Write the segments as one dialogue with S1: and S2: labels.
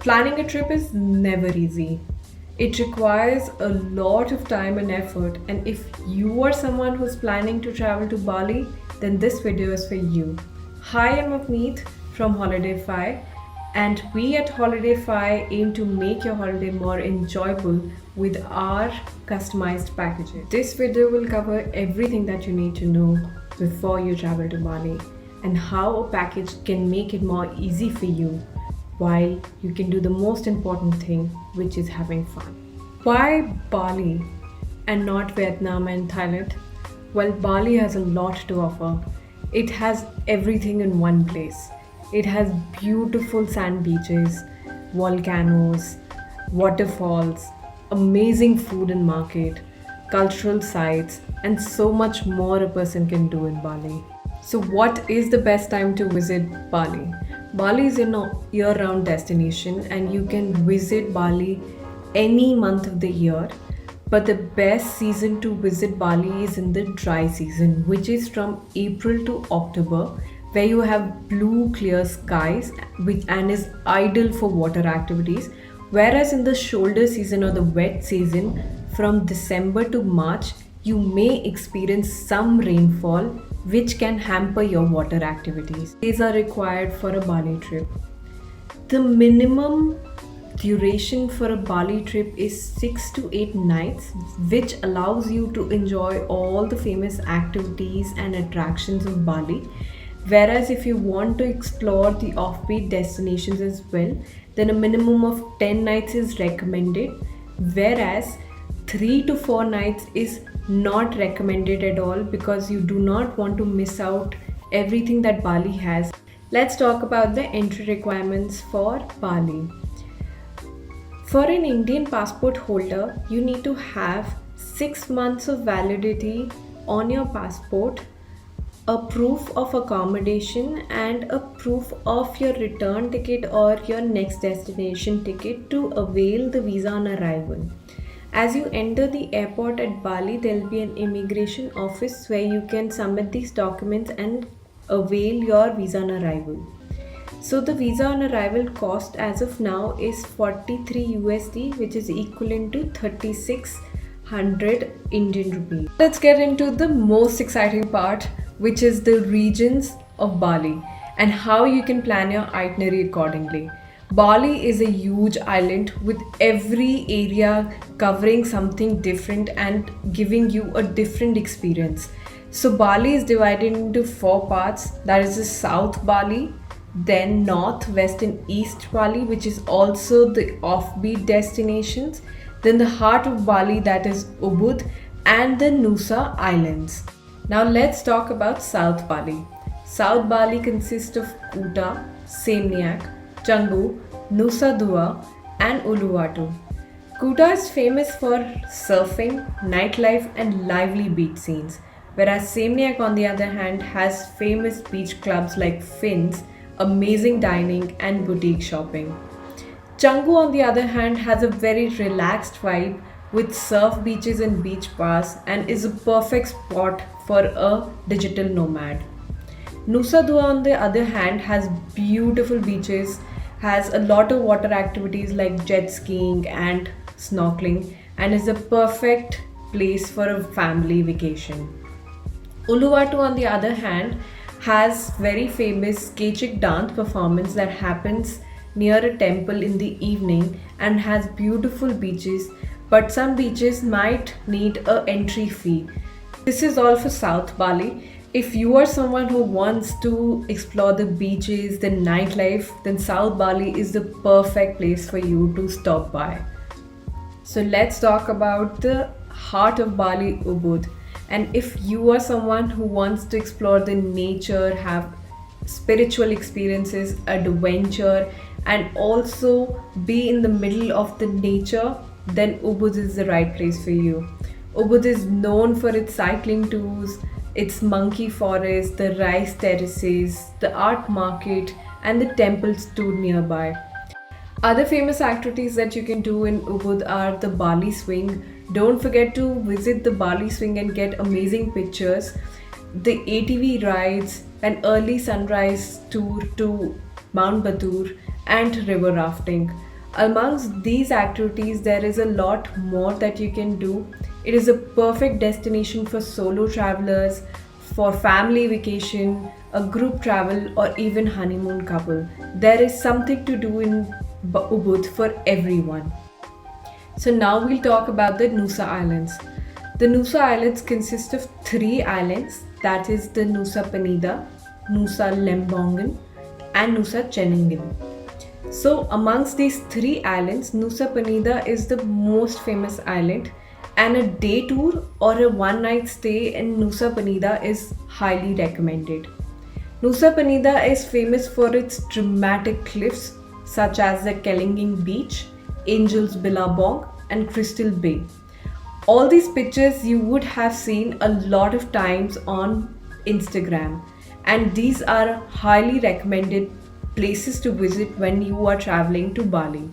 S1: Planning a trip is never easy. It requires a lot of time and effort, and if you are someone who's planning to travel to Bali, then this video is for you. Hi, I'm Avneet from Holidayfy, and we at Holidayfy aim to make your holiday more enjoyable with our customized packages. This video will cover everything that you need to know before you travel to Bali and how a package can make it more easy for you while you can do the most important thing, which is having fun. Why Bali and not Vietnam and Thailand? Well, Bali has a lot to offer. It has everything in one place. It has beautiful sand beaches, volcanoes, waterfalls, amazing food and market, cultural sites, and so much more a person can do in Bali. So, what is the best time to visit Bali? Bali is a year-round destination, and you can visit Bali any month of the year. But the best season to visit Bali is in the dry season, which is from April to October, where you have blue, clear skies, and is ideal for water activities. Whereas in the shoulder season or the wet season, from December to March, you may experience some rainfall, which can hamper your water activities. These are required for a Bali trip. The minimum duration for a Bali trip is 6 to 8 nights, which allows you to enjoy all the famous activities and attractions of Bali. Whereas if you want to explore the offbeat destinations as well, then a minimum of 10 nights is recommended, whereas 3 to 4 nights is not recommended at all because you do not want to miss out everything that Bali has. Let's talk about the entry requirements for Bali. For an Indian passport holder, you need to have 6 months of validity on your passport, a proof of accommodation, and a proof of your return ticket or your next destination ticket to avail the visa on arrival. As you enter the airport at Bali, there will be an immigration office where you can submit these documents and avail your visa on arrival. So the visa on arrival cost as of now is 43 USD, which is equivalent to 3600 Indian rupees. Let's get into the most exciting part, which is the regions of Bali and how you can plan your itinerary accordingly. Bali is a huge island with every area covering something different and giving you a different experience. So Bali is divided into 4 parts. That is the South Bali, then North, West and East Bali, which is also the offbeat destinations, then the heart of Bali, that is Ubud, and the Nusa Islands. Now let's talk about South Bali. South Bali consists of Kuta, Seminyak, Canggu, Nusa Dua and Uluwatu. Kuta is famous for surfing, nightlife and lively beach scenes, whereas Seminyak on the other hand has famous beach clubs like Finn's, amazing dining and boutique shopping. Canggu on the other hand has a very relaxed vibe with surf beaches and beach bars and is a perfect spot for a digital nomad. Nusa Dua on the other hand has beautiful beaches, has a lot of water activities like jet skiing and snorkeling, and is a perfect place for a family vacation. Uluwatu on the other hand has very famous Kechik dance performance that happens near a temple in the evening and has beautiful beaches, but some beaches might need an entry fee. This is all for South Bali. If you are someone who wants to explore the beaches, the nightlife, then South Bali is the perfect place for you to stop by. So let's talk about the heart of Bali, Ubud. And if you are someone who wants to explore the nature, have spiritual experiences, adventure, and also be in the middle of the nature, then Ubud is the right place for you. Ubud is known for its cycling tours, its monkey forest, the rice terraces, the art market, and the temples too nearby. Other famous activities that you can do in Ubud are the Bali swing. Don't forget to visit the Bali swing and get amazing pictures. The ATV rides, an early sunrise tour to Mount Batur, and river rafting. Amongst these activities, there is a lot more that you can do. It is a perfect destination for solo travelers, for family vacation, a group travel, or even honeymoon couple. There is something to do in Ubud for everyone. So now we'll talk about the Nusa Islands. The Nusa Islands consist of three islands, that is the Nusa Penida, Nusa Lembongan, and Nusa Chenangan. So amongst these three islands, Nusa Penida is the most famous island, and a day tour or a one night stay in Nusa Penida is highly recommended. Nusa Penida is famous for its dramatic cliffs such as the Kelinging Beach, Angel's Billabong, and Crystal Bay. All these pictures you would have seen a lot of times on Instagram, and these are highly recommended places to visit when you are traveling to Bali.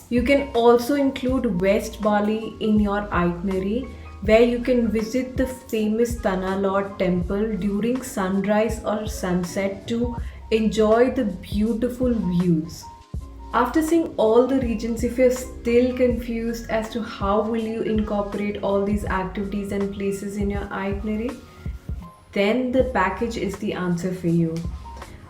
S1: You can also include West Bali in your itinerary, where you can visit the famous Tanah Lot temple during sunrise or sunset to enjoy the beautiful views. After seeing all the regions, if you're still confused as to how will you incorporate all these activities and places in your itinerary, then the package is the answer for you.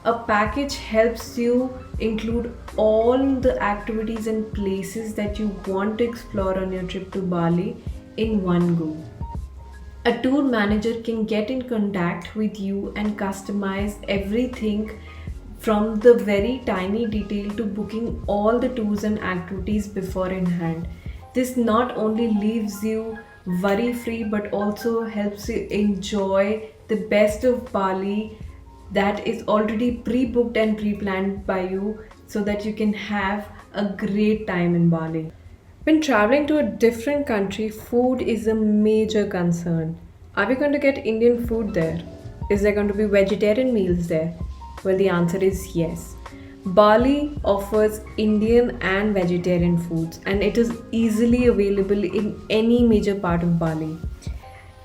S1: A package helps you include all the activities and places that you want to explore on your trip to Bali in one go. A tour manager can get in contact with you and customize everything from the very tiny detail to booking all the tours and activities before in hand. This not only leaves you worry free but also helps you enjoy the best of Bali that is already pre-booked and pre-planned by you so that you can have a great time in Bali. When traveling to a different country, food is a major concern. Are we going to get Indian food there? Is there going to be vegetarian meals there? Well, the answer is yes. Bali offers Indian and vegetarian foods, and it is easily available in any major part of Bali.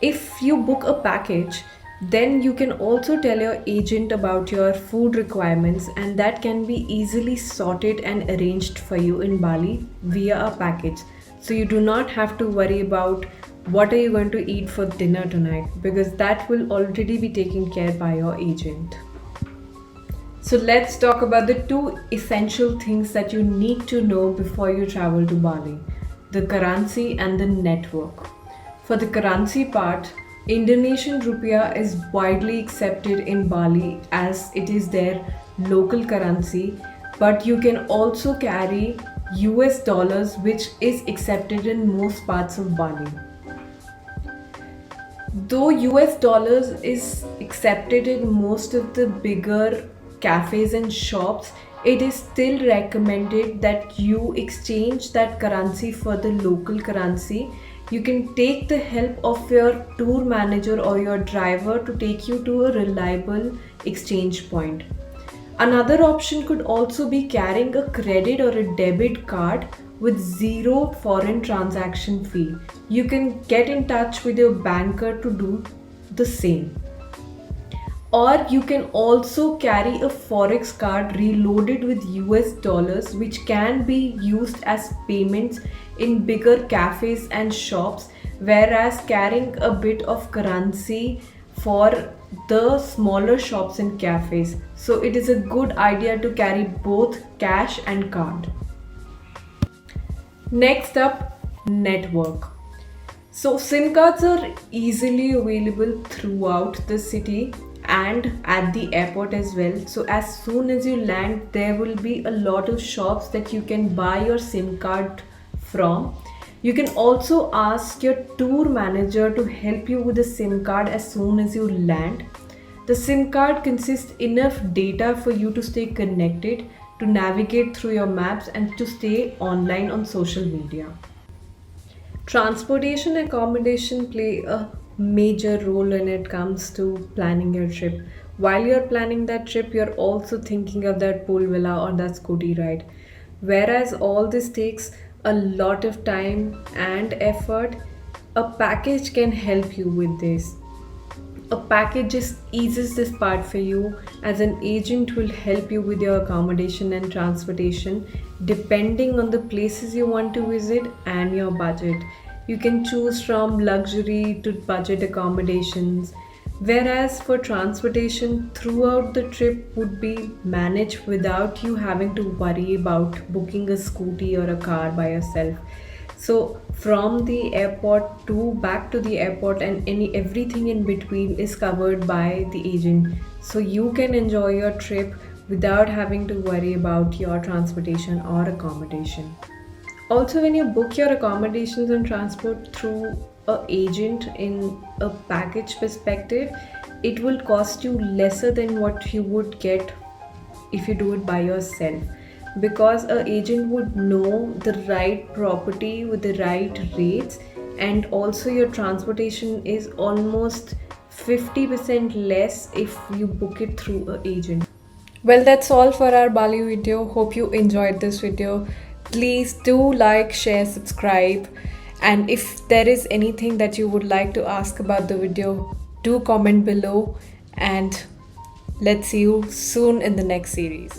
S1: If you book a package, then you can also tell your agent about your food requirements, and that can be easily sorted and arranged for you in Bali via a package. So you do not have to worry about what are you going to eat for dinner tonight, because that will already be taken care by your agent. So let's talk about the two essential things that you need to know before you travel to Bali: the currency and the network. For the currency part, Indonesian rupiah is widely accepted in Bali as it is their local currency, but you can also carry US dollars, which is accepted in most parts of Bali. Though US dollars is accepted in most of the bigger cafes and shops, it is still recommended that you exchange that currency for the local currency. You can take the help of your tour manager or your driver to take you to a reliable exchange point. Another option could also be carrying a credit or a debit card with zero foreign transaction fee. You can get in touch with your banker to do the same. Or you can also carry a forex card reloaded with US dollars, which can be used as payments in bigger cafes and shops, whereas carrying a bit of currency for the smaller shops and cafes. So it is a good idea to carry both cash and card. Next up, network. So SIM cards are easily available throughout the city and at the airport as well. So as soon as you land, there will be a lot of shops that you can buy your SIM card from. You can also ask your tour manager to help you with the SIM card as soon as you land. The SIM card consists enough data for you to stay connected, to navigate through your maps, and to stay online on social media. Transportation and accommodation play a major role when it comes to planning your trip. While you're planning that trip, you're also thinking of that pool villa or that scooty ride. Whereas all this takes a lot of time and effort, a package can help you with this. A package just eases this part for you, as an agent will help you with your accommodation and transportation depending on the places you want to visit and your budget. You can choose from luxury to budget accommodations, whereas for transportation throughout the trip would be managed without you having to worry about booking a scooty or a car by yourself. So from the airport to back to the airport and any everything in between is covered by the agent. So you can enjoy your trip without having to worry about your transportation or accommodation. Also, when you book your accommodations and transport through a agent in a package perspective, it will cost you lesser than what you would get if you do it by yourself, because a agent would know the right property with the right rates, and also your transportation is almost 50% less if you book it through a agent. Well, that's all for our Bali video. Hope you enjoyed this video. Please do like, share, subscribe. And if there is anything that you would like to ask about the video, do comment below. And let's see you soon in the next series.